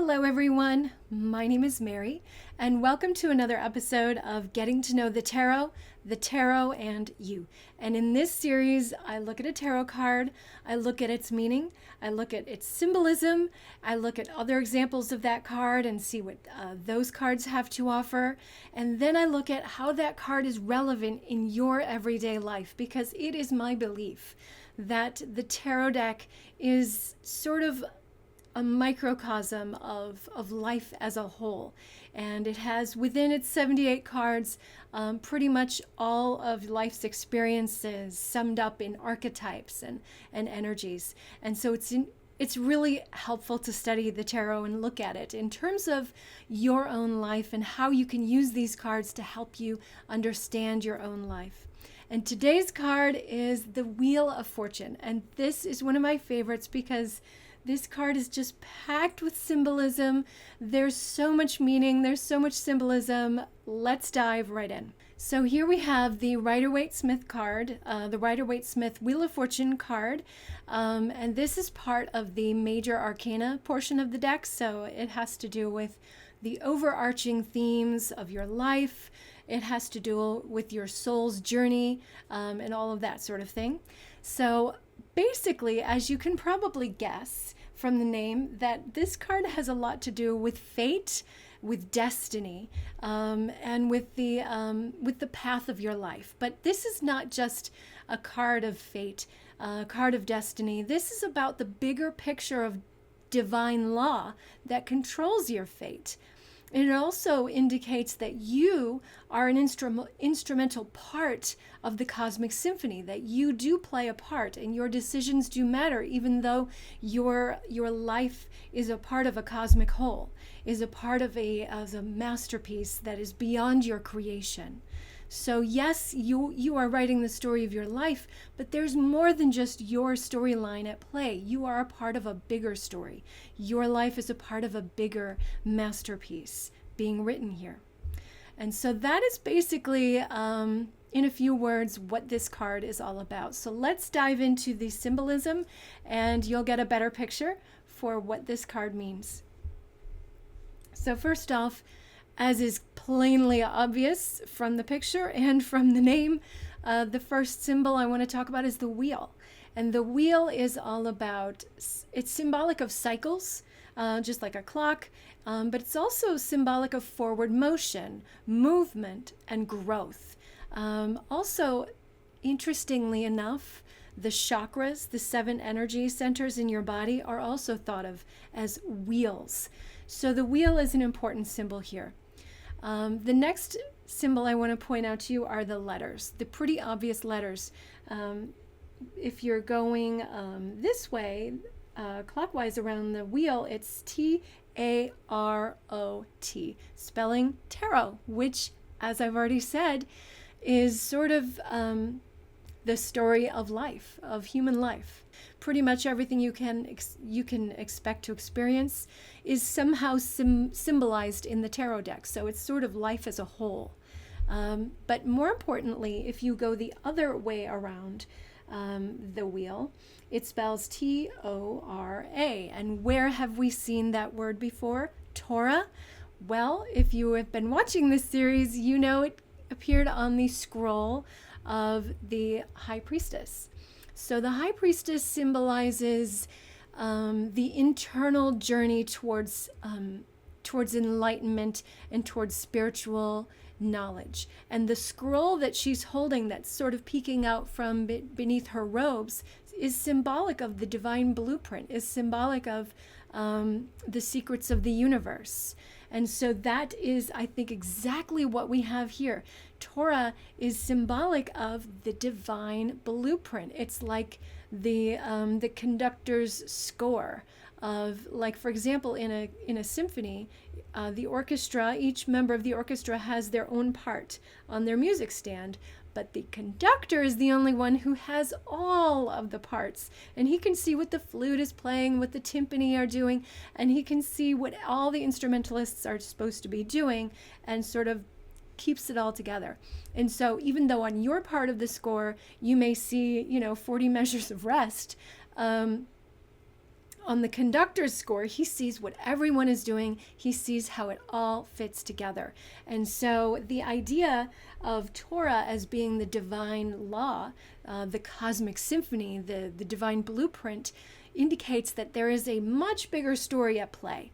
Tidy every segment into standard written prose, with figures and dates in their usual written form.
Hello everyone, my name is Mary, and welcome to another episode of Getting to Know the Tarot and You. And in this series, I look at a tarot card, I look at its meaning, I look at its symbolism, I look at other examples of that card and see what those cards have to offer, and then I look at how that card is relevant in your everyday life, because it is my belief that the tarot deck is sort of a microcosm of life as a whole. And it has within its 78 cards pretty much all of life's experiences summed up in archetypes and energies. And so it's really helpful to study the tarot and look at it in terms of your own life and how you can use these cards to help you understand your own life. And today's card is the Wheel of Fortune. And this is one of my favorites because this card is just packed with symbolism. There's so much meaning. There's so much symbolism. Let's dive right in. So here we have the Rider-Waite-Smith card, the Rider-Waite-Smith Wheel of Fortune card. And this is part of the major arcana portion of the deck. So it has to do with the overarching themes of your life. It has to do with your soul's journey and all of that sort of thing. So basically, as you can probably guess from the name, that this card has a lot to do with fate, with destiny, and with the path of your life. But this is not just a card of fate, a card of destiny. This is about the bigger picture of divine law that controls your fate. And it also indicates that you are an instrumental part of the cosmic symphony, that you do play a part and your decisions do matter, even though your life is a part of a cosmic whole, is a part of a masterpiece that is beyond your creation. So yes, you are writing the story of your life, but there's more than just your storyline at play. You are a part of a bigger story. Your life is a part of a bigger masterpiece being written here. And so that is basically, in a few words, what this card is all about. So let's dive into the symbolism and you'll get a better picture for what this card means. So first off, as is plainly obvious from the picture and from the name, the first symbol I want to talk about is the wheel. And the wheel is all about, it's symbolic of cycles, just like a clock, but it's also symbolic of forward motion, movement, and growth. Also, interestingly enough, the chakras, the 7 energy centers in your body, are also thought of as wheels. So the wheel is an important symbol here. The next symbol I want to point out to you are the letters, the pretty obvious letters. If you're going this way, clockwise around the wheel, it's T-A-R-O-T, spelling tarot, which, as I've already said, is sort of the story of life, of human life. Pretty much everything you can expect to experience is somehow symbolized in the tarot deck. So it's sort of life as a whole. But more importantly, if you go the other way around the wheel, it spells T-O-R-A. And where have we seen that word before? Torah? Well, if you have been watching this series, you know it appeared on the scroll of the High Priestess. So the High Priestess symbolizes the internal journey towards enlightenment and towards spiritual knowledge. And the scroll that she's holding, that's sort of peeking out from beneath her robes, is symbolic of the divine blueprint, is symbolic of the secrets of the universe. And so that is, I think, exactly what we have here. Torah is symbolic of the divine blueprint. It's like the conductor's score of, like, for example, in a symphony, the orchestra, each member of the orchestra has their own part on their music stand, but the conductor is the only one who has all of the parts, and he can see what the flute is playing, what the timpani are doing, and he can see what all the instrumentalists are supposed to be doing, and sort of keeps it all together. And so even though on your part of the score you may see 40 measures of rest, on the conductor's score, he sees what everyone is doing. He sees how it all fits together. And so the idea of Torah as being the divine law, the cosmic symphony, the divine blueprint, indicates that there is a much bigger story at play,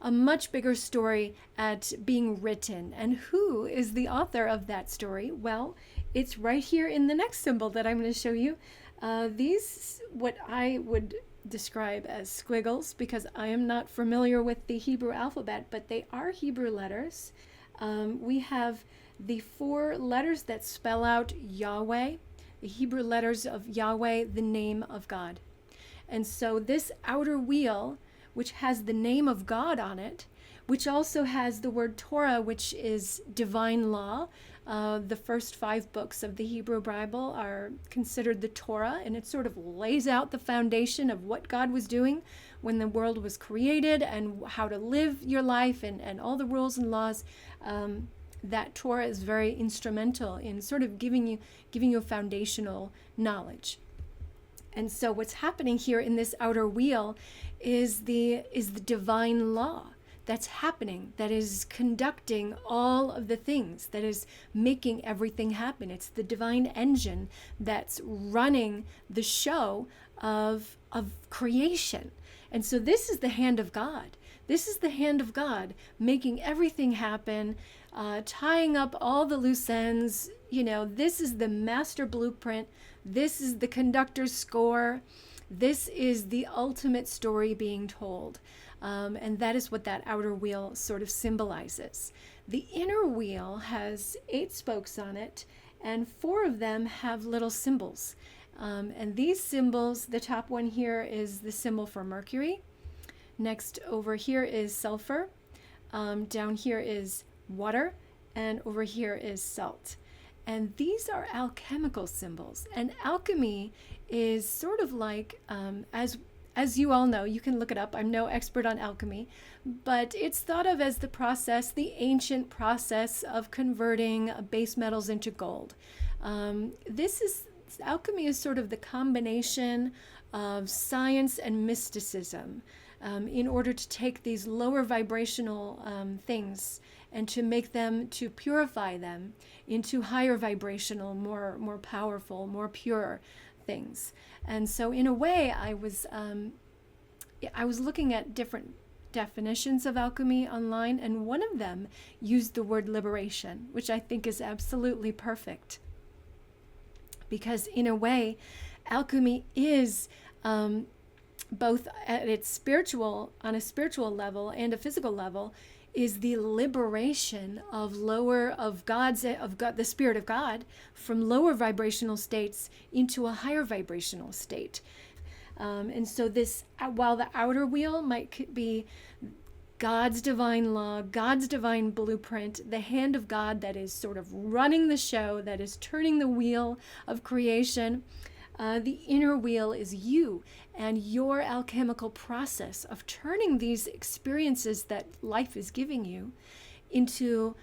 a much bigger story at being written. And who is the author of that story? Well, it's right here in the next symbol that I'm going to show you. These, what I would describe as squiggles, because I am not familiar with the Hebrew alphabet, but they are Hebrew letters. We have the 4 letters that spell out Yahweh, the Hebrew letters of Yahweh, the name of God. And so this outer wheel, which has the name of God on it, which also has the word Torah, which is divine law. The first 5 books of the Hebrew Bible are considered the Torah, and it sort of lays out the foundation of what God was doing when the world was created and how to live your life and all the rules and laws. That Torah is very instrumental in sort of giving you a foundational knowledge. And so what's happening here in this outer wheel is the divine law that's happening, that is conducting all of the things, that is making everything happen. It's the divine engine that's running the show of creation. And so this is the hand of God. This is the hand of God making everything happen, tying up all the loose ends. This is the master blueprint. This is the conductor's score. This is the ultimate story being told. And that is what that outer wheel sort of symbolizes. The inner wheel has 8 spokes on it, and 4 of them have little symbols. And these symbols, the top one here is the symbol for Mercury. Next over here is sulfur. Down here is water, and over here is salt. And these are alchemical symbols. And alchemy is sort of like, as you all know, you can look it up. I'm no expert on alchemy, but it's thought of as the ancient process of converting base metals into gold. Alchemy is sort of the combination of science and mysticism in order to take these lower vibrational things and to purify them into higher vibrational, more powerful, more pure things. And so in a way, I was looking at different definitions of alchemy online, and one of them used the word liberation, which I think is absolutely perfect. Because in a way, alchemy is both at its on a spiritual level and a physical level, is the liberation of the Spirit of God from lower vibrational states into a higher vibrational state. And so this, while the outer wheel might be God's divine law, God's divine blueprint, the hand of God that is sort of running the show, that is turning the wheel of creation, the inner wheel is you and your alchemical process of turning these experiences that life is giving you into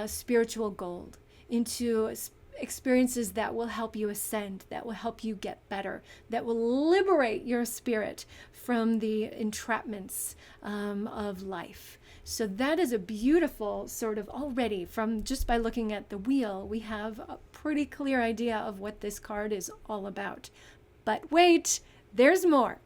spiritual gold, into experiences that will help you ascend, that will help you get better, that will liberate your spirit from the entrapments of life. So that is a beautiful sort of, already from just by looking at the wheel, we have a pretty clear idea of what this card is all about. But wait, there's more,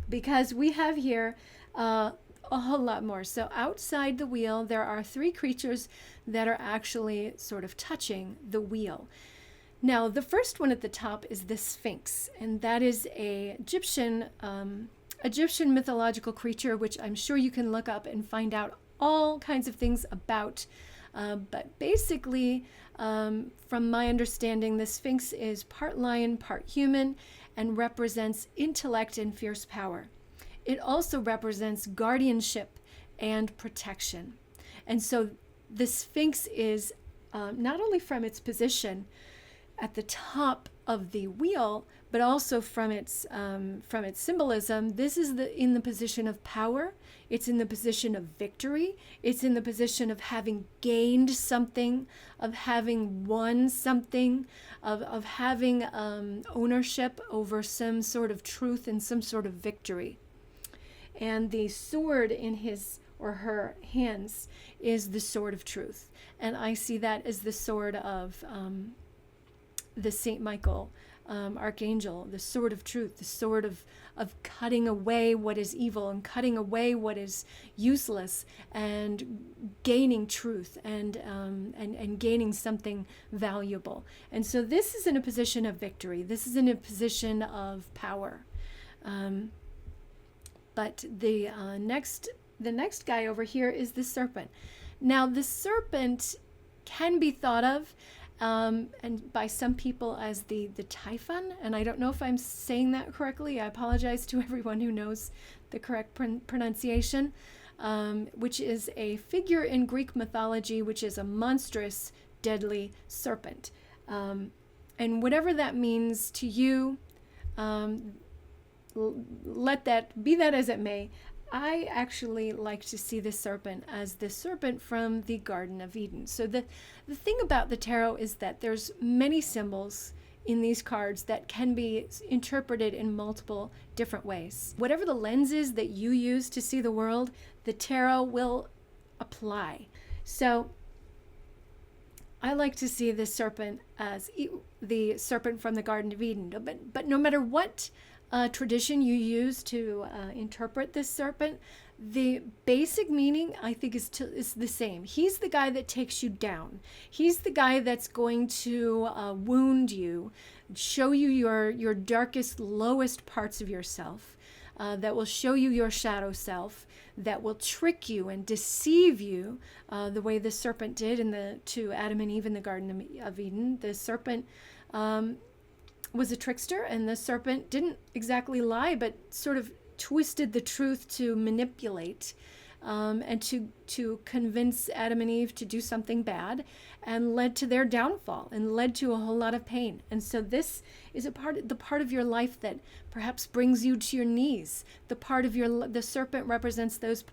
because we have here a whole lot more. So outside the wheel, there are 3 creatures that are actually sort of touching the wheel. Now, the first one at the top is the Sphinx, and that is a Egyptian mythological creature, which I'm sure you can look up and find out all kinds of things about. But basically, from my understanding, the Sphinx is part lion, part human, and represents intellect and fierce power. It also represents guardianship and protection. And so the Sphinx is, not only from its position at the top of the wheel, but also from its symbolism, this is in the position of power. It's in the position of victory. It's in the position of having gained something, of having won something, of having ownership over some sort of truth and some sort of victory. And the sword in his or her hands is the sword of truth. And I see that as the sword of the Saint Michael archangel, the sword of truth, the sword of cutting away what is evil and cutting away what is useless and gaining truth and gaining something valuable. And so this is in a position of victory. This is in a position of power. But the next guy over here is the serpent. Now the serpent can be thought of and by some people as the Typhon, and I don't know if I'm saying that correctly. I apologize to everyone who knows the correct pronunciation, which is a figure in Greek mythology, which is a monstrous, deadly serpent. And whatever that means to you, let that be that as it may. I actually like to see the serpent as the serpent from the Garden of Eden. So the thing about the tarot is that there's many symbols in these cards that can be interpreted in multiple different ways. Whatever the lens is that you use to see the world, the tarot will apply. So I like to see the serpent as the serpent from the Garden of Eden. But no matter what tradition you use to interpret this serpent, the basic meaning, I think, is the same. He's the guy that takes you down. He's the guy that's going to wound you, show you your darkest, lowest parts of yourself, that will show you your shadow self, that will trick you and deceive you, the way the serpent did to Adam and Eve in the Garden of Eden. The serpent was a trickster, and the serpent didn't exactly lie, but sort of twisted the truth to manipulate and to convince Adam and Eve to do something bad, and led to their downfall and led to a whole lot of pain. And so this is the part of your life that perhaps brings you to your knees. The serpent represents those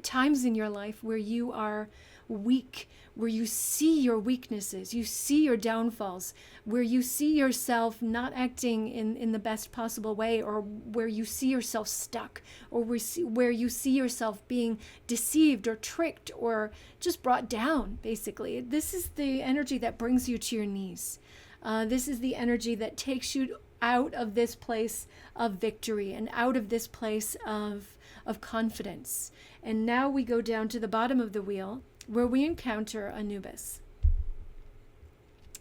times in your life where you are weak, where you see your weaknesses, you see your downfalls, where you see yourself not acting in the best possible way, or where you see yourself stuck, or where you see yourself being deceived or tricked or just brought down, basically. This is the energy that brings you to your knees. This is the energy that takes you out of this place of victory and out of this place of confidence. And now we go down to the bottom of the wheel, where we encounter Anubis.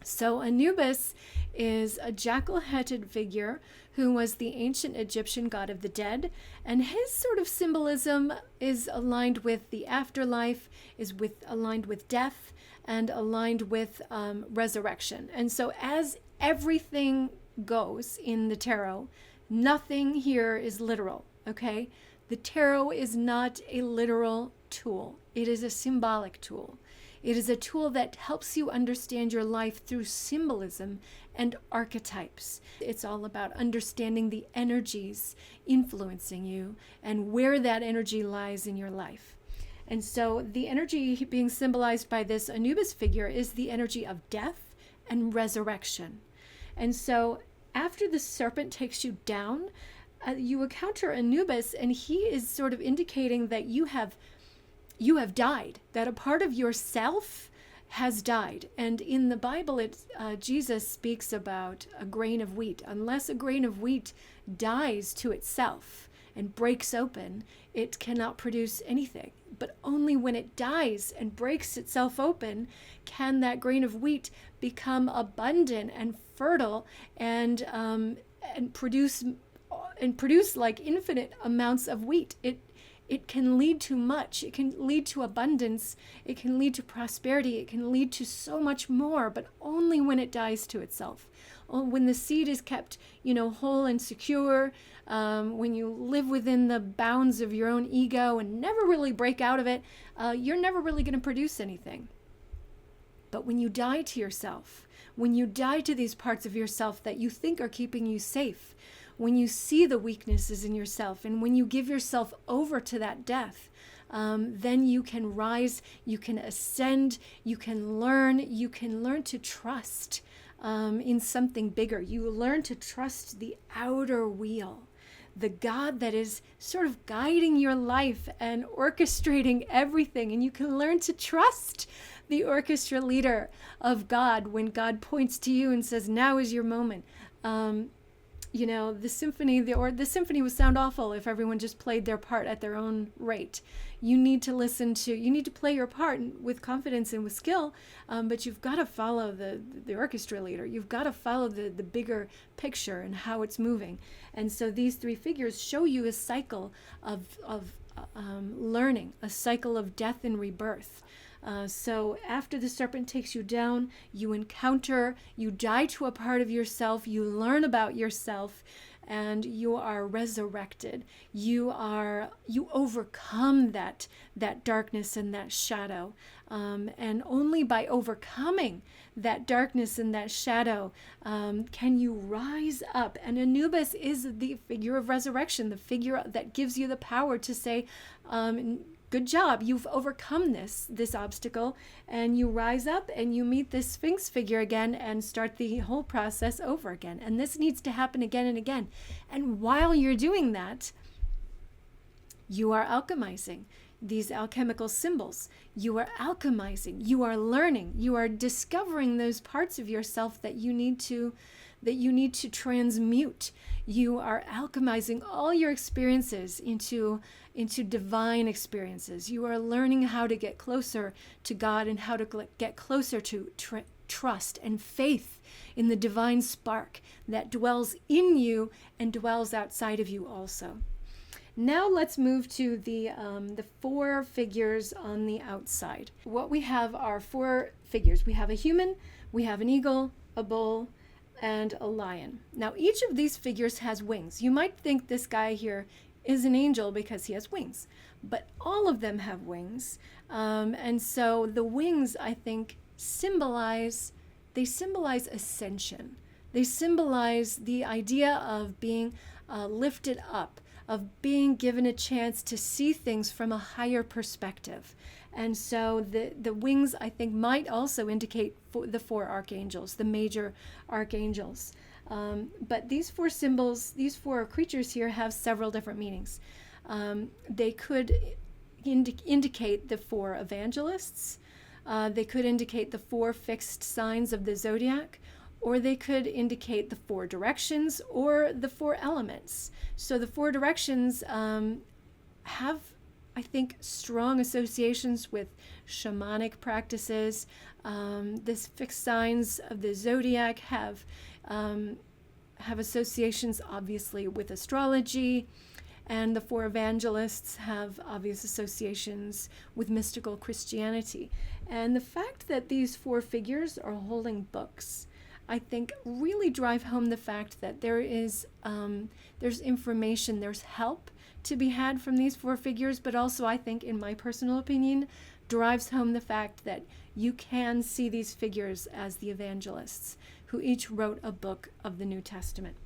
So Anubis is a jackal-headed figure who was the ancient Egyptian god of the dead, and his sort of symbolism is aligned with the afterlife, aligned with death, and aligned with resurrection. And so as everything goes in the tarot, nothing here is literal, okay? The tarot is not a literal tool. It is a symbolic tool. It is a tool that helps you understand your life through symbolism and archetypes. It's all about understanding the energies influencing you and where that energy lies in your life. And so the energy being symbolized by this Anubis figure is the energy of death and resurrection. And so after the serpent takes you down, you encounter Anubis, and he is sort of indicating that you have died, that a part of yourself has died. And in the Bible, Jesus speaks about a grain of wheat. Unless a grain of wheat dies to itself and breaks open, it cannot produce anything. But only when it dies and breaks itself open can that grain of wheat become abundant and fertile and produce like infinite amounts of wheat. It can lead to much. It can lead to abundance. It can lead to prosperity. It can lead to so much more, but only when it dies to itself. When the seed is kept, whole and secure, when you live within the bounds of your own ego and never really break out of it, you're never really going to produce anything. But when you die to yourself, when you die to these parts of yourself that you think are keeping you safe, when you see the weaknesses in yourself, and when you give yourself over to that death, then you can rise, you can ascend, you can learn to trust in something bigger. You learn to trust the outer wheel, the God that is sort of guiding your life and orchestrating everything. And you can learn to trust the orchestra leader of God when God points to you and says, now is your moment. The symphony would sound awful if everyone just played their part at their own rate. You need to play your part with confidence and with skill, but you've got to follow the orchestra leader. You've got to follow the bigger picture and how it's moving. And so these three figures show you a cycle of learning, a cycle of death and rebirth. So after the serpent takes you down, you die to a part of yourself, you learn about yourself, and you are resurrected. You overcome that darkness and that shadow. And only by overcoming that darkness and that shadow can you rise up. And Anubis is the figure of resurrection, the figure that gives you the power to say, good job, you've overcome this obstacle, and you rise up and you meet this Sphinx figure again and start the whole process over again. And this needs to happen again and again. And while you're doing that, you are alchemizing these alchemical symbols. You are alchemizing, you are learning, you are discovering those parts of yourself that you need to transmute. You are alchemizing all your experiences into divine experiences. You are learning how to get closer to God and how to get closer to trust and faith in the divine spark that dwells in you and dwells outside of you also. Now let's move to the four figures on the outside. What we have are four figures. We have a human, we have an eagle, a bull, and a lion. Now each of these figures has wings. You might think this guy here is an angel because he has wings, but all of them have wings. And so the wings, I think, symbolize ascension. They symbolize the idea of being lifted up, of being given a chance to see things from a higher perspective. And so the wings, I think, might also indicate the four archangels, the major archangels. But these four symbols, these four creatures here have several different meanings. They could indicate the four evangelists. They could indicate the four fixed signs of the zodiac, or they could indicate the four directions or the four elements. So the four directions have, I think, strong associations with shamanic practices. This fixed signs of the zodiac have associations, obviously, with astrology, and the four evangelists have obvious associations with mystical Christianity. And the fact that these four figures are holding books, I think, really drive home the fact that there's information, there's help to be had from these four figures, but also, I think, in my personal opinion, drives home the fact that you can see these figures as the evangelists who each wrote a book of the New Testament.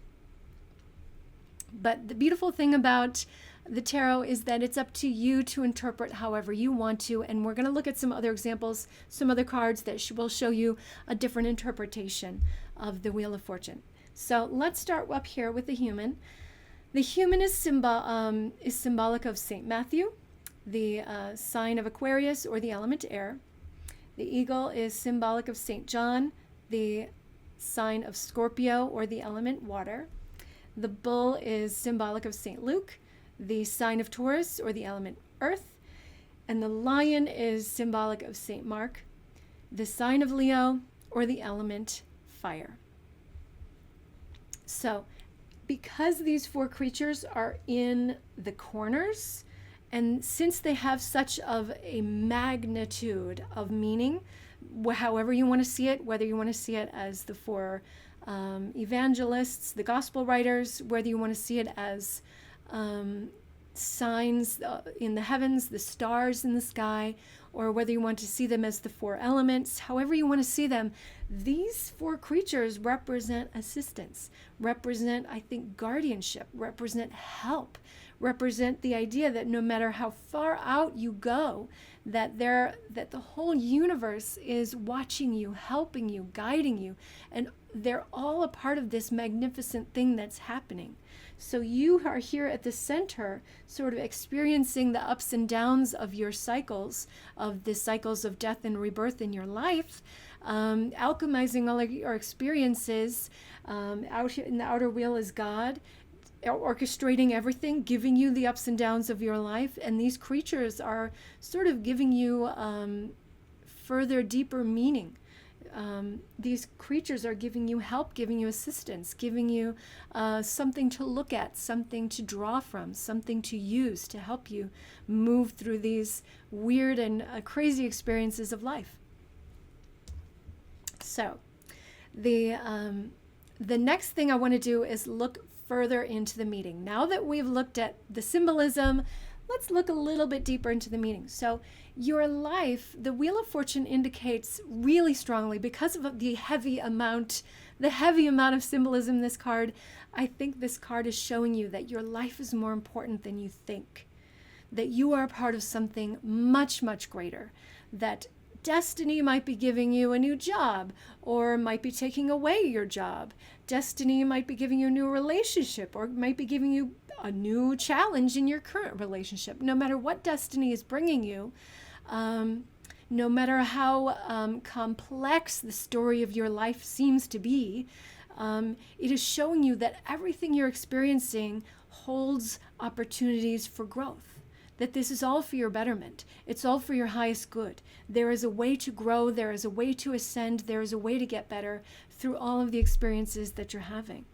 But the beautiful thing about the tarot is that it's up to you to interpret however you want to, and we're going to look at some other examples, some other cards that will show you a different interpretation of the Wheel of Fortune. So let's start up here with the human. The human is symbolic of St. Matthew, the sign of Aquarius, or the element air. The eagle is symbolic of St. John, the sign of Scorpio, or the element water. The bull is symbolic of St. Luke, the sign of Taurus, or the element earth. And the lion is symbolic of St. Mark, the sign of Leo, or the element fire. So because these four creatures are in the corners, and since they have such of a magnitude of meaning, however you want to see it, whether you want to see it as the four evangelists, the gospel writers, whether you want to see it as signs in the heavens, the stars in the sky, or whether you want to see them as the four elements, however you want to see them, these four creatures represent assistance, represent, I think, guardianship, represent help, represent the idea that no matter how far out you go, that the whole universe is watching you, helping you, guiding you, and they're all a part of this magnificent thing that's happening. So you are here at the center, sort of experiencing the ups and downs of your cycles, of the cycles of death and rebirth in your life, alchemizing all of your experiences. Out here in the outer wheel is God, orchestrating everything, giving you the ups and downs of your life. And these creatures are sort of giving you further, deeper meaning. These creatures are giving you help, giving you assistance, giving you something to look at, something to draw from, something to use to help you move through these weird and crazy experiences of life. So the next thing I want to do is look further into the meaning. Now that we've looked at the symbolism, let's look a little bit deeper into the meaning. So your life, the Wheel of Fortune indicates really strongly, because of the heavy amount of symbolism in this card, I think this card is showing you that your life is more important than you think, that you are a part of something much, much greater, that destiny might be giving you a new job or might be taking away your job. Destiny might be giving you a new relationship or might be giving you a new challenge in your current relationship. No matter what destiny is bringing you, no matter how complex the story of your life seems to be, it is showing you that everything you're experiencing holds opportunities for growth. That this is all for your betterment. It's all for your highest good. There is a way to grow. There is a way to ascend. There is a way to get better through all of the experiences that you're having.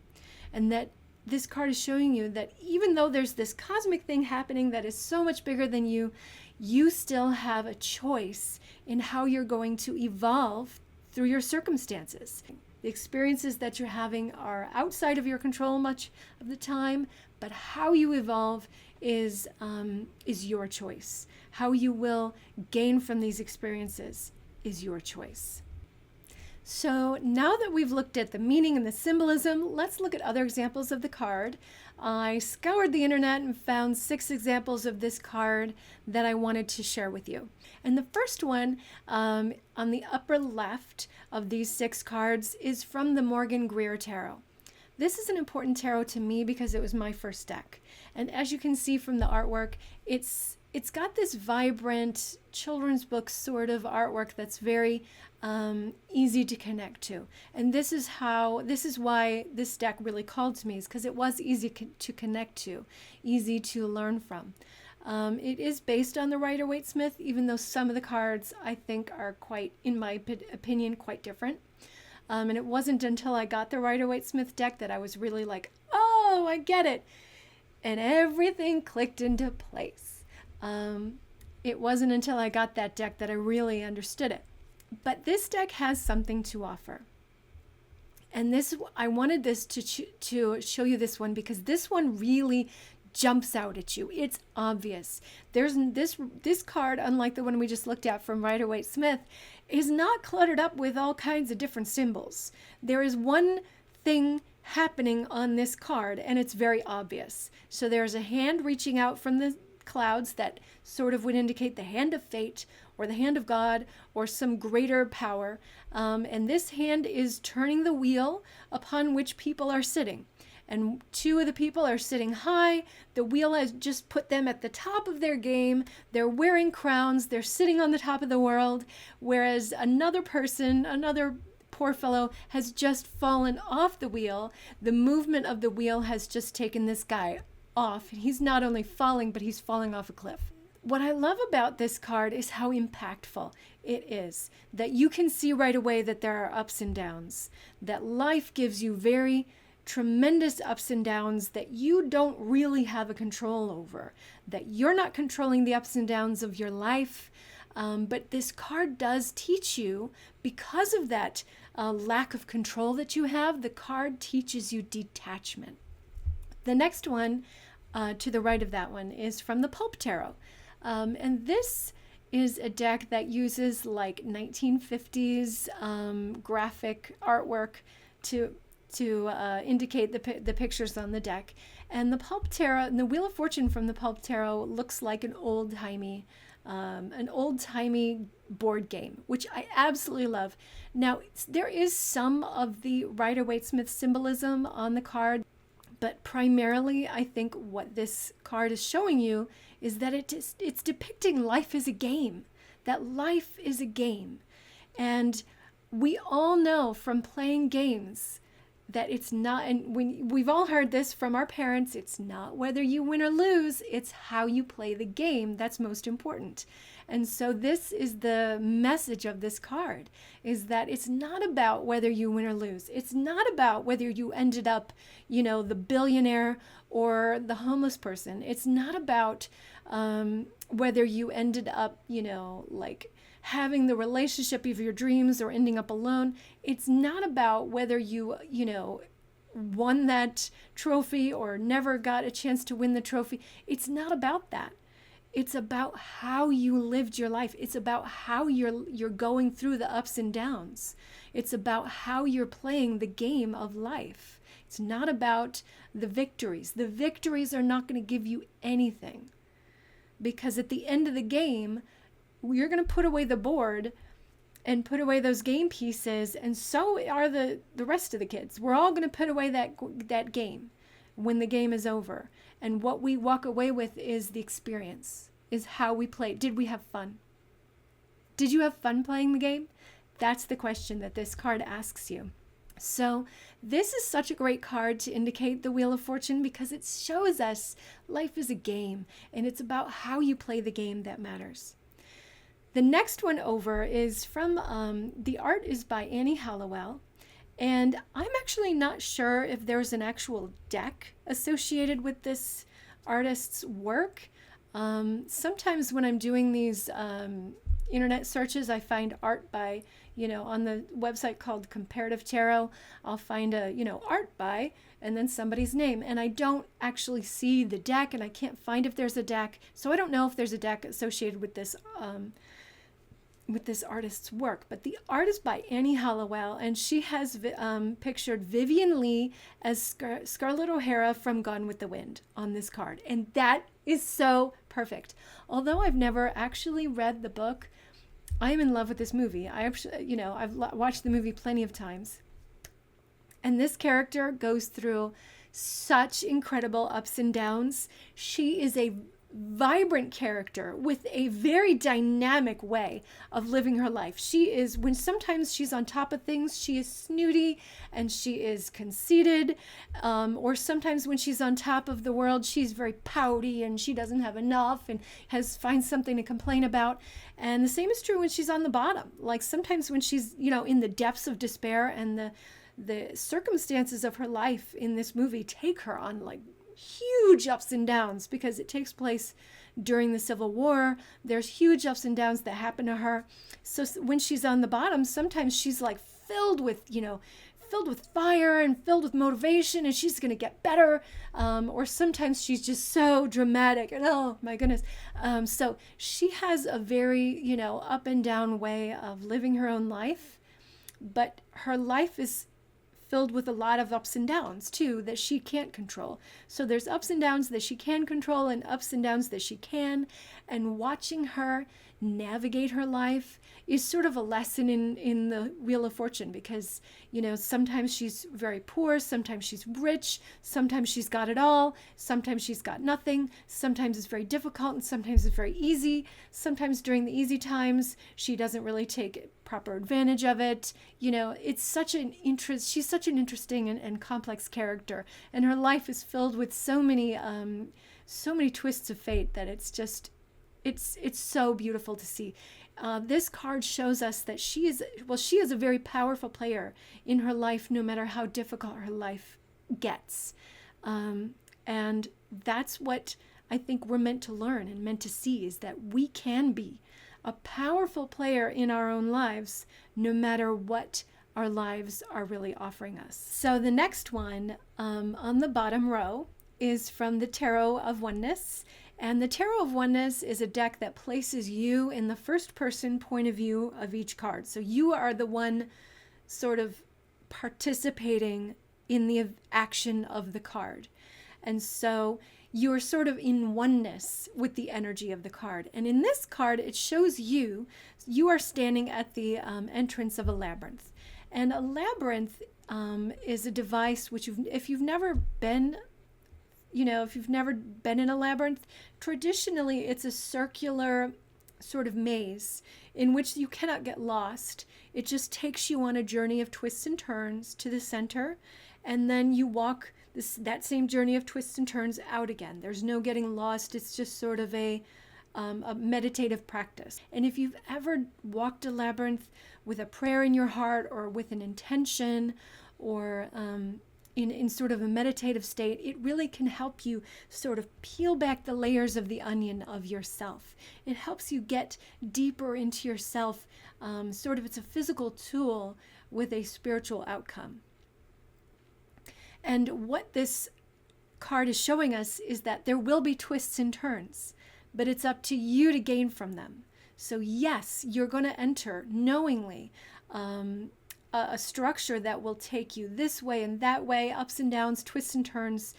And that this card is showing you that even though there's this cosmic thing happening that is so much bigger than you, you still have a choice in how you're going to evolve through your circumstances. The experiences that you're having are outside of your control much of the time, but how you evolve is your choice. How you will gain from these experiences is your choice. So now that we've looked at the meaning and the symbolism, let's look at other examples of the card. I scoured the internet and found 6 examples of this card that I wanted to share with you. And the first one on the upper left of these 6 cards is from the Morgan-Greer Tarot. This is an important tarot to me because it was my first deck. And as you can see from the artwork, it's got this vibrant children's book sort of artwork that's very easy to connect to. And this is why this deck really called to me, is because it was easy to connect to, easy to learn from. It is based on the Rider-Waite Smith, even though some of the cards I think are quite, in my opinion, quite different. And it wasn't until I got the Rider-Waite Smith deck that I was really like, oh, I get it. And everything clicked into place. It wasn't until I got that deck that I really understood it. But this deck has something to offer. And I wanted this to show you this one because this one really jumps out at you. It's obvious. There's this card, unlike the one we just looked at from Rider-Waite Smith, is not cluttered up with all kinds of different symbols. There is one thing happening on this card, and it's very obvious. So there's a hand reaching out from the clouds that sort of would indicate the hand of fate or the hand of God or some greater power. And this hand is turning the wheel upon which people are sitting. And 2 of the people are sitting high. The wheel has just put them at the top of their game. They're wearing crowns. They're sitting on the top of the world. Whereas another person, another poor fellow, has just fallen off the wheel. The movement of the wheel has just taken this guy off. He's not only falling, but he's falling off a cliff. What I love about this card is how impactful it is. That you can see right away that there are ups and downs. That life gives you very tremendous ups and downs that you don't really have a control over, that you're not controlling the ups and downs of your life. But this card does teach you, because of that lack of control that you have, the card teaches you detachment. The next one to the right of that one is from the Pulp Tarot. And this is a deck that uses like 1950s graphic artwork to indicate the pictures on the deck. And the Pulp Tarot, and the Wheel of Fortune from the Pulp Tarot looks like an old-timey board game, which I absolutely love. Now, there is some of the Rider-Waite-Smith symbolism on the card, but primarily I think what this card is showing you is that it's depicting life as a game, that life is a game. And we all know from playing games that it's not, and we've all heard this from our parents, it's not whether you win or lose, it's how you play the game that's most important. And so this is the message of this card, is that it's not about whether you win or lose. It's not about whether you ended up, the billionaire or the homeless person. It's not about whether you ended up, like having the relationship of your dreams or ending up alone. It's not about whether you, won that trophy or never got a chance to win the trophy. It's not about that. It's about how you lived your life. It's about how you're going through the ups and downs. It's about how you're playing the game of life. It's not about the victories. The victories are not going to give you anything, because at the end of the game, you're going to put away the board and put away those game pieces, and so are the rest of the kids. We're all going to put away that game when the game is over. And what we walk away with is the experience, is how we played. Did we have fun? Did you have fun playing the game? That's the question that this card asks you. So this is such a great card to indicate the Wheel of Fortune, because it shows us life is a game, and it's about how you play the game that matters. The next one over is from, the art is by Annie Hallowell. And I'm actually not sure if there's an actual deck associated with this artist's work. Sometimes when I'm doing these internet searches, I find art by, on the website called Comparative Tarot, I'll find a, art by, and then somebody's name. And I don't actually see the deck, and I can't find if there's a deck. So I don't know if there's a deck associated with this artist's work. But the art is by Annie Hallowell, and she has pictured Vivian Lee as Scarlett O'Hara from Gone with the Wind on this card. And that is so perfect. Although I've never actually read the book, I am in love with this movie. I've watched the movie plenty of times. And this character goes through such incredible ups and downs. She is a vibrant character with a very dynamic way of living her life. She is, when sometimes she's on top of things, she is snooty and she is conceited, or sometimes when she's on top of the world, she's very pouty and she doesn't have enough and finds something to complain about. And the same is true when she's on the bottom. Like sometimes when she's, in the depths of despair, and the circumstances of her life in this movie take her on like huge ups and downs, because it takes place during the Civil War. There's huge ups and downs that happen to her. So when she's on the bottom, sometimes she's like filled with fire and filled with motivation, and she's going to get better. Or sometimes she's just so dramatic and oh my goodness. So she has a very, up and down way of living her own life, but her life is filled with a lot of ups and downs too that she can't control. So there's ups and downs that she can control and ups and downs that she can. And watching her navigate her life is sort of a lesson in the Wheel of Fortune, because, sometimes she's very poor, sometimes she's rich, sometimes she's got it all, sometimes she's got nothing, sometimes it's very difficult and sometimes it's very easy. Sometimes during the easy times, she doesn't really take proper advantage of it. It's such an she's such an interesting and complex character, and her life is filled with so many twists of fate that it's just, it's so beautiful to see. This card shows us that she is a very powerful player in her life, no matter how difficult her life gets. And that's what I think we're meant to learn and meant to see, is that we can be a powerful player in our own lives, no matter what our lives are really offering us. So the next one on the bottom row is from the Tarot of Oneness. And the Tarot of Oneness is a deck that places you in the first person point of view of each card. So you are the one sort of participating in the action of the card. And so you're sort of in oneness with the energy of the card. And in this card, it shows you are standing at the entrance of a labyrinth. And a labyrinth is a device which, if you've never been in a labyrinth, traditionally it's a circular sort of maze in which you cannot get lost. It just takes you on a journey of twists and turns to the center, and then you walk that same journey of twists and turns out again. There's no getting lost. It's just sort of a meditative practice. And if you've ever walked a labyrinth with a prayer in your heart or with an intention or in sort of a meditative state, it really can help you sort of peel back the layers of the onion of yourself. It helps you get deeper into yourself. It's a physical tool with a spiritual outcome. And what this card is showing us is that there will be twists and turns, but it's up to you to gain from them. So yes, you're going to enter knowingly a structure that will take you this way and that way, ups and downs, twists and turns.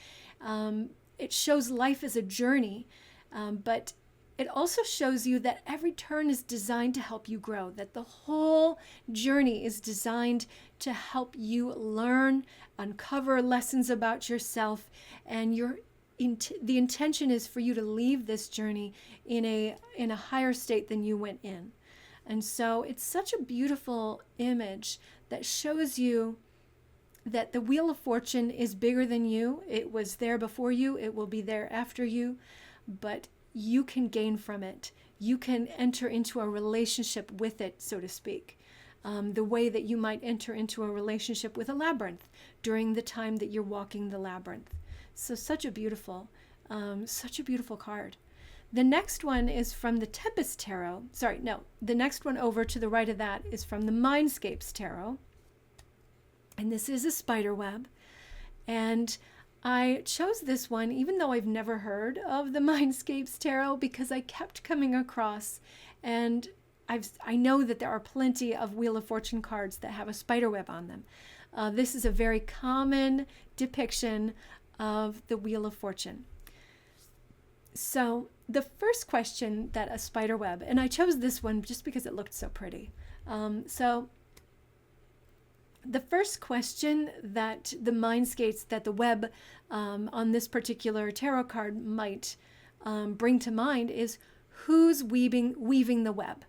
It shows life as a journey, but it also shows you that every turn is designed to help you grow, that the whole journey is designed to help you learn, uncover lessons about yourself, and the intention is for you to leave this journey in a higher state than you went in. And so it's such a beautiful image that shows you that the Wheel of Fortune is bigger than you. It was there before you. It will be there after you. But you can gain from it. You can enter into a relationship with it, so to speak. The way that you might enter into a relationship with a labyrinth during the time that you're walking the labyrinth. So such a beautiful card. The next one is from the Tempest Tarot. The next one over to the right of that is from the Mindscapes Tarot. And this is a spider web. And I chose this one even though I've never heard of the Mindscapes Tarot, because I kept coming across, and I know that there are plenty of Wheel of Fortune cards that have a spider web on them. This is a very common depiction of the Wheel of Fortune. So the first question that a spider web, and I chose this one just because it looked so pretty. So the first question that the web on this particular tarot card might bring to mind is, who's weaving the web?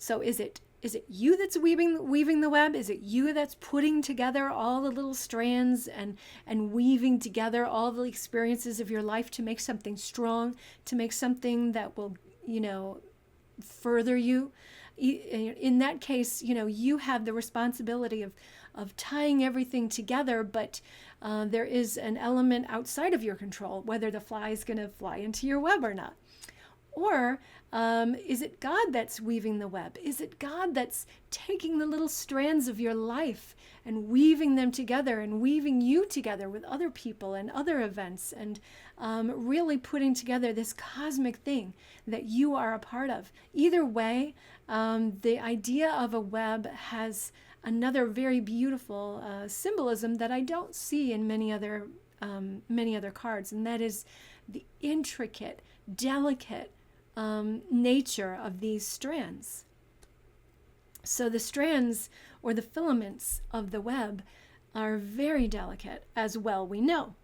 So is it you that's weaving the web? Is it you that's putting together all the little strands and weaving together all the experiences of your life to make something strong, to make something that will, further you? In that case, you have the responsibility of tying everything together, but there is an element outside of your control, whether the fly is going to fly into your web or not. Or is it God that's weaving the web? Is it God that's taking the little strands of your life and weaving them together and weaving you together with other people and other events and really putting together this cosmic thing that you are a part of? Either way, the idea of a web has another very beautiful symbolism that I don't see in many other cards, and that is the intricate, delicate nature of these strands. So the strands or the filaments of the web are very delicate, as well we know.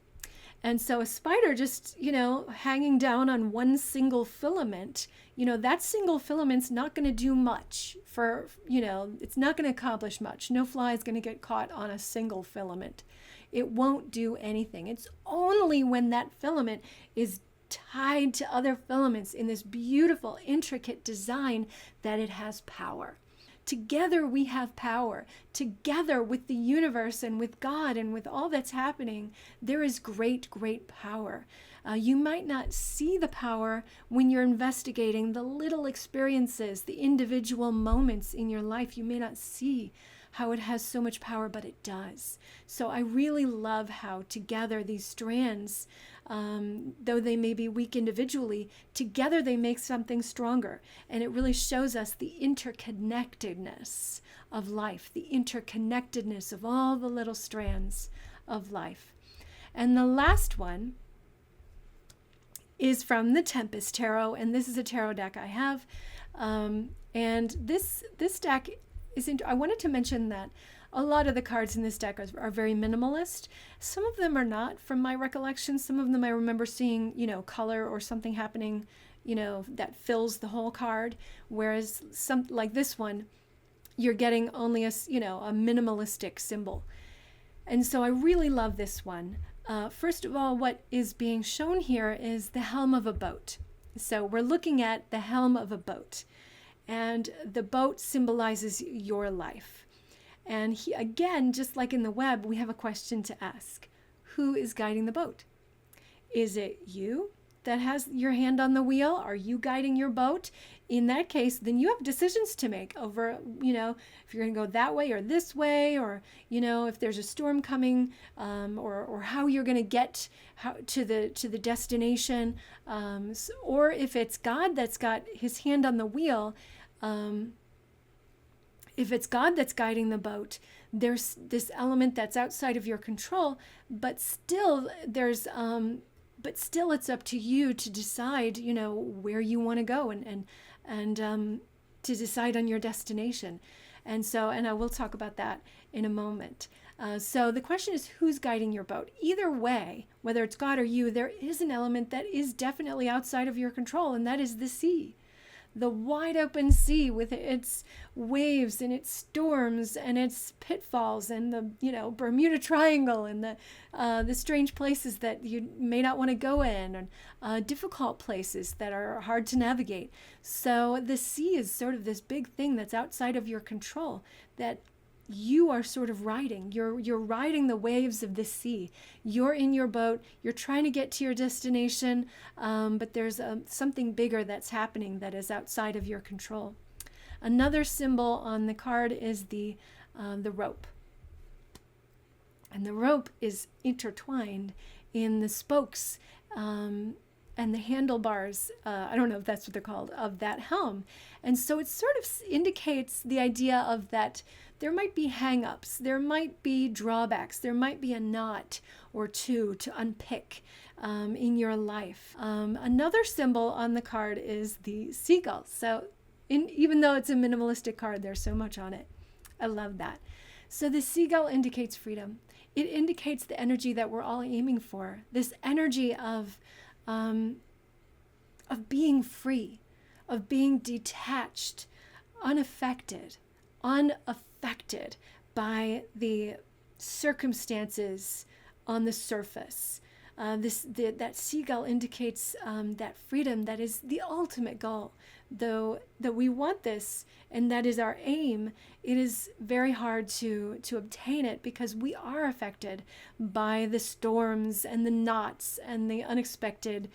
And so a spider just, hanging down on one single filament, that single filament's not going to do much for, it's not going to accomplish much. No fly is going to get caught on a single filament. It won't do anything. It's only when that filament is tied to other filaments in this beautiful, intricate design that it has power. Together we have power. Together with the universe and with God and with all that's happening, there is great, great power. You might not see the power when you're investigating the little experiences, the individual moments in your life. You may not see how it has so much power, but it does. So I really love how together these strands though they may be weak individually, together they make something stronger. And it really shows us the interconnectedness of life, the interconnectedness of all the little strands of life. And the last one is from the Tempest Tarot, and this is a tarot deck I have. And this deck I wanted to mention that a lot of the cards in this deck are very minimalist. Some of them are not, from my recollection. Some of them I remember seeing, color or something happening, that fills the whole card. Whereas some like this one, you're getting only a minimalistic symbol. And so I really love this one. First of all, what is being shown here is the helm of a boat. So we're looking at the helm of a boat. And the boat symbolizes your life. And again, just like in the web, we have a question to ask. Who is guiding the boat? Is it you that has your hand on the wheel? Are you guiding your boat? In that case, then you have decisions to make over, if you're going to go that way or this way, or, if there's a storm coming, or how you're going to get to the destination, or if it's God that's got his hand on the wheel. If it's God that's guiding the boat, there's this element that's outside of your control, but still it's up to you to decide, where you want to go and to decide on your destination. And I will talk about that in a moment. So the question is, who's guiding your boat? Either way, whether it's God or you, there is an element that is definitely outside of your control, and that is the sea. The wide open sea with its waves and its storms and its pitfalls and the Bermuda Triangle and the strange places that you may not want to go in, and difficult places that are hard to navigate. So the sea is sort of this big thing that's outside of your control that you are sort of riding. You're riding the waves of the sea. You're in your boat. You're trying to get to your destination, but there's something bigger that's happening that is outside of your control. Another symbol on the card is the rope. And the rope is intertwined in the spokes and the handlebars, I don't know if that's what they're called, of that helm. And so it sort of indicates the idea of that there might be hang-ups, there might be drawbacks, there might be a knot or two to unpick in your life. Another symbol on the card is the seagull. So even though it's a minimalistic card, there's so much on it. I love that. So the seagull indicates freedom. It indicates the energy that we're all aiming for, this energy of being free, of being detached, unaffected by the circumstances on the surface. That seagull indicates that freedom that is the ultimate goal. Though that we want this, and that is our aim, it is very hard to obtain it because we are affected by the storms and the knots and the unexpected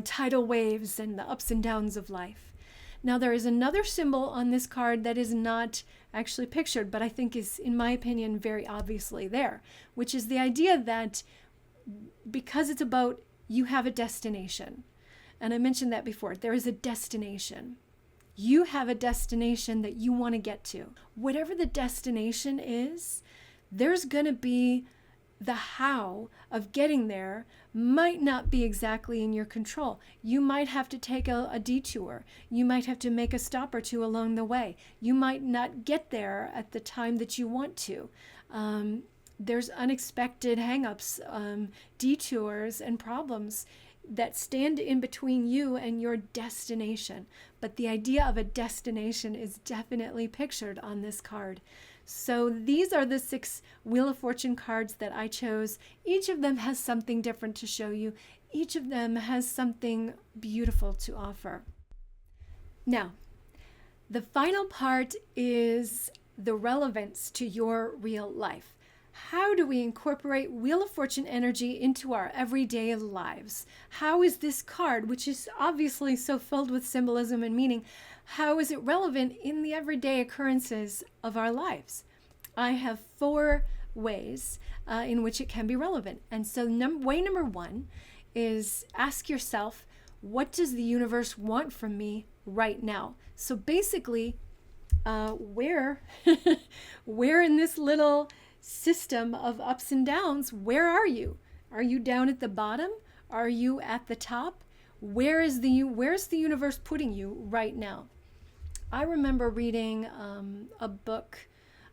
tidal waves and the ups and downs of life. Now, there is another symbol on this card that is not actually pictured, but I think is, in my opinion, very obviously there, which is the idea that because it's a boat, you have a destination. And I mentioned that before. There is a destination. You have a destination that you want to get to. Whatever the destination is, there's going to be the how of getting there might not be exactly in your control. You might have to take a detour. You might have to make a stop or two along the way. You might not get there at the time that you want to. There's unexpected hang-ups, detours, and problems that stand in between you and your destination. But the idea of a destination is definitely pictured on this card. So these are the 6 Wheel of Fortune cards that I chose. Each of them has something different to show you. Each of them has something beautiful to offer. Now, the final part is the relevance to your real life. How do we incorporate Wheel of Fortune energy into our everyday lives? How is this card, which is obviously so filled with symbolism and meaning, how is it relevant in the everyday occurrences of our lives? I have 4 ways in which it can be relevant. And so way number one is ask yourself, what does the universe want from me right now? So basically, where in this little system of ups and downs, where are you? Are you down at the bottom? Are you at the top? Where's the universe putting you right now? I remember reading a book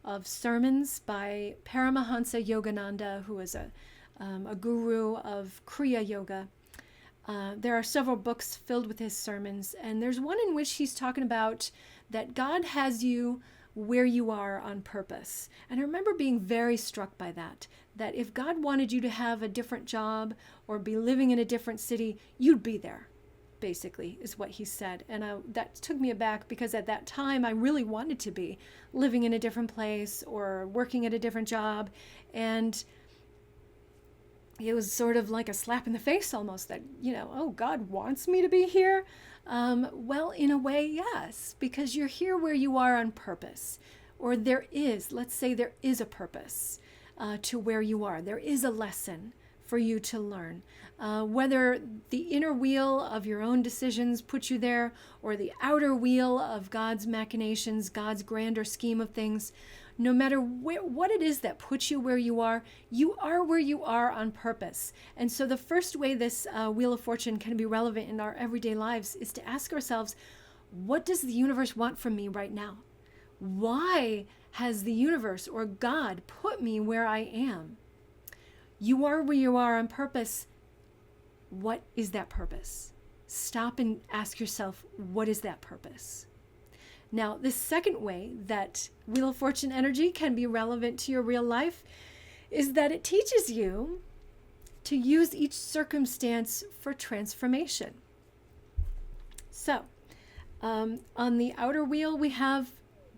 of sermons by Paramahansa Yogananda, who is a guru of Kriya Yoga. There are several books filled with his sermons, and there's one in which he's talking about that God has you where you are on purpose. And I remember being very struck by that if God wanted you to have a different job or be living in a different city, you'd be there, basically, is what he said. And that took me aback, because at that time I really wanted to be living in a different place or working at a different job. And it was sort of like a slap in the face almost, that, oh, God wants me to be here. Well, in a way, yes, because you're here where you are on purpose, or let's say there is a purpose to where you are. There is a lesson for you to learn. Whether the inner wheel of your own decisions put you there, or the outer wheel of God's machinations, God's grander scheme of things, no matter what it is that puts you where you are where you are on purpose. And so the first way this Wheel of Fortune can be relevant in our everyday lives is to ask ourselves, what does the universe want from me right now? Why has the universe or God put me where I am? You are where you are on purpose. What is that purpose? Stop and ask yourself, what is that purpose? Now, the second way that Wheel of Fortune energy can be relevant to your real life is that it teaches you to use each circumstance for transformation. So, on the outer wheel, we have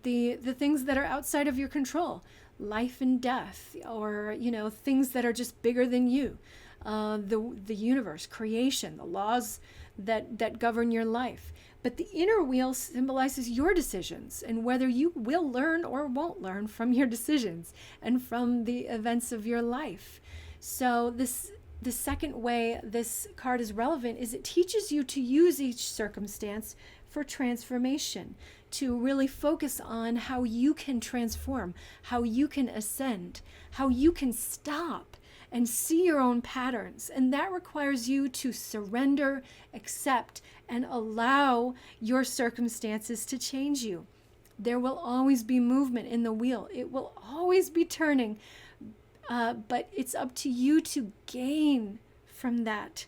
the things that are outside of your control, life and death, or, things that are just bigger than you, the universe, creation, the laws that govern your life. But the inner wheel symbolizes your decisions and whether you will learn or won't learn from your decisions and from the events of your life. So the second way this card is relevant is it teaches you to use each circumstance for transformation, to really focus on how you can transform, how you can ascend, how you can stop and see your own patterns. And that requires you to surrender, accept, and allow your circumstances to change you. There will always be movement in the wheel. It will always be turning, but it's up to you to gain from that,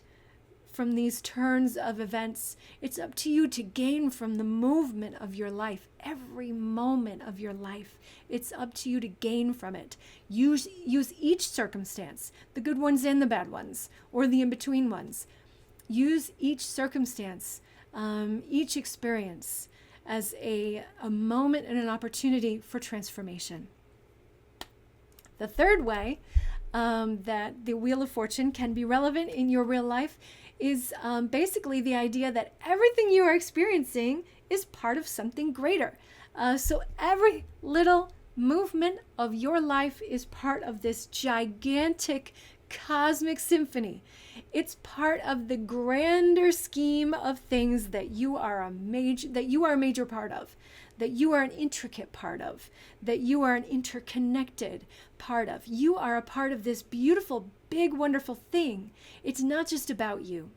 from these turns of events. It's up to you to gain from the movement of your life, every moment of your life. It's up to you to gain from it. Use each circumstance, the good ones and the bad ones, or the in-between ones. Use each circumstance, each experience as a moment and an opportunity for transformation. The third way that the Wheel of Fortune can be relevant in your real life is basically the idea that everything you are experiencing is part of something greater. So every little movement of your life is part of this gigantic cosmic symphony. It's part of the grander scheme of things that you are a major part of, that you are an intricate part of, that you are an interconnected part of. You are a part of this beautiful, big, wonderful thing. It's not just about you.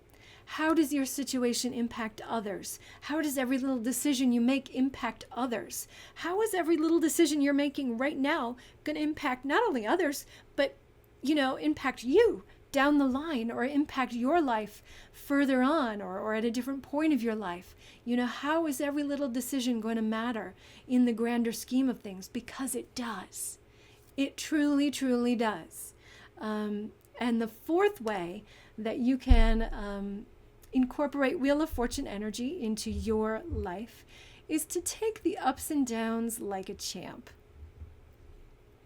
How does your situation impact others? How does every little decision you make impact others? How is every little decision you're making right now going to impact not only others, but, impact you down the line, or impact your life further on, or at a different point of your life? How is every little decision going to matter in the grander scheme of things? Because it does. It truly, truly does. And the fourth way that you can incorporate Wheel of Fortune energy into your life is to take the ups and downs like a champ.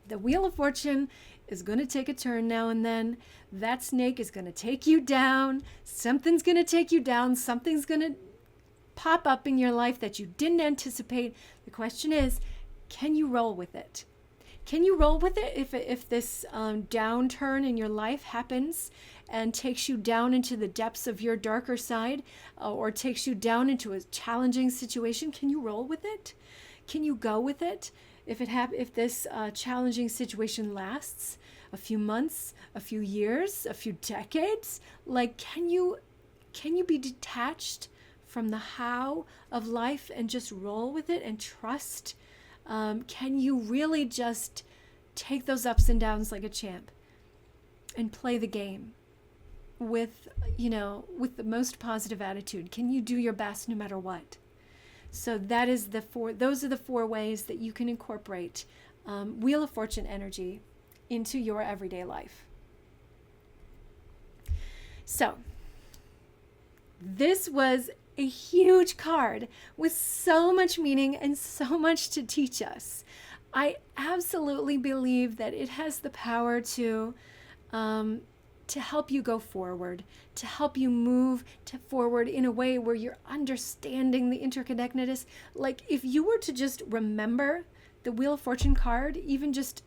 The Wheel of Fortune is going to take a turn now and then. That snake is going to take you down. Something's going to take you down. Something's going to pop up in your life that you didn't anticipate. The question is, can you roll with it? Can you roll with it if this downturn in your life happens and takes you down into the depths of your darker side, or takes you down into a challenging situation? Can you roll with it? Can you go with it? If this challenging situation lasts a few months, a few years, a few decades, like can you be detached from the how of life and just roll with it and trust? Can you really just take those ups and downs like a champ and play the game with the most positive attitude? Can you do your best no matter what? So those are the 4 ways that you can incorporate Wheel of Fortune energy into your everyday life. So this was a huge card with so much meaning and so much to teach us. I absolutely believe that it has the power to help you go forward, to help you move forward in a way where you're understanding the interconnectedness. Like if you were to just remember the Wheel of Fortune card, even just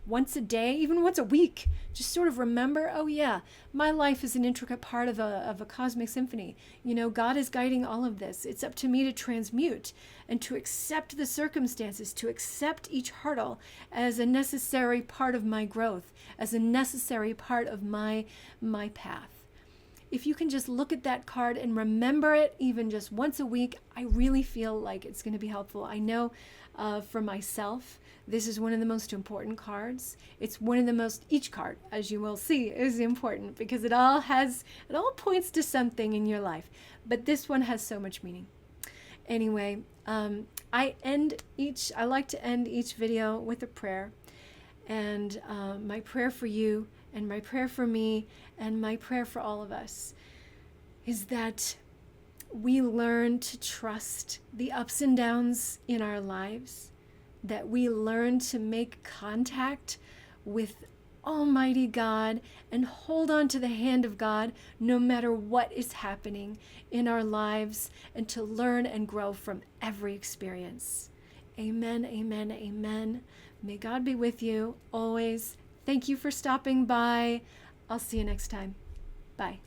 once a day, even once a week, just sort of remember, oh yeah, my life is an intricate part of a cosmic symphony. God is guiding all of this. It's up to me to transmute and to accept the circumstances, to accept each hurdle as a necessary part of my growth, as a necessary part of my path. If you can just look at that card and remember it even just once a week, I really feel like it's going to be helpful. I know for myself, this is one of the most important cards. It's one of the most, each card, as you will see, is important because it all points to something in your life. But this one has so much meaning. Anyway, I like to end each video with a prayer. And my prayer for you and my prayer for me and my prayer for all of us is that we learn to trust the ups and downs in our lives, that we learn to make contact with Almighty God and hold on to the hand of God no matter what is happening in our lives, and to learn and grow from every experience. Amen, amen, amen. May God be with you always. Thank you for stopping by. I'll see you next time. Bye.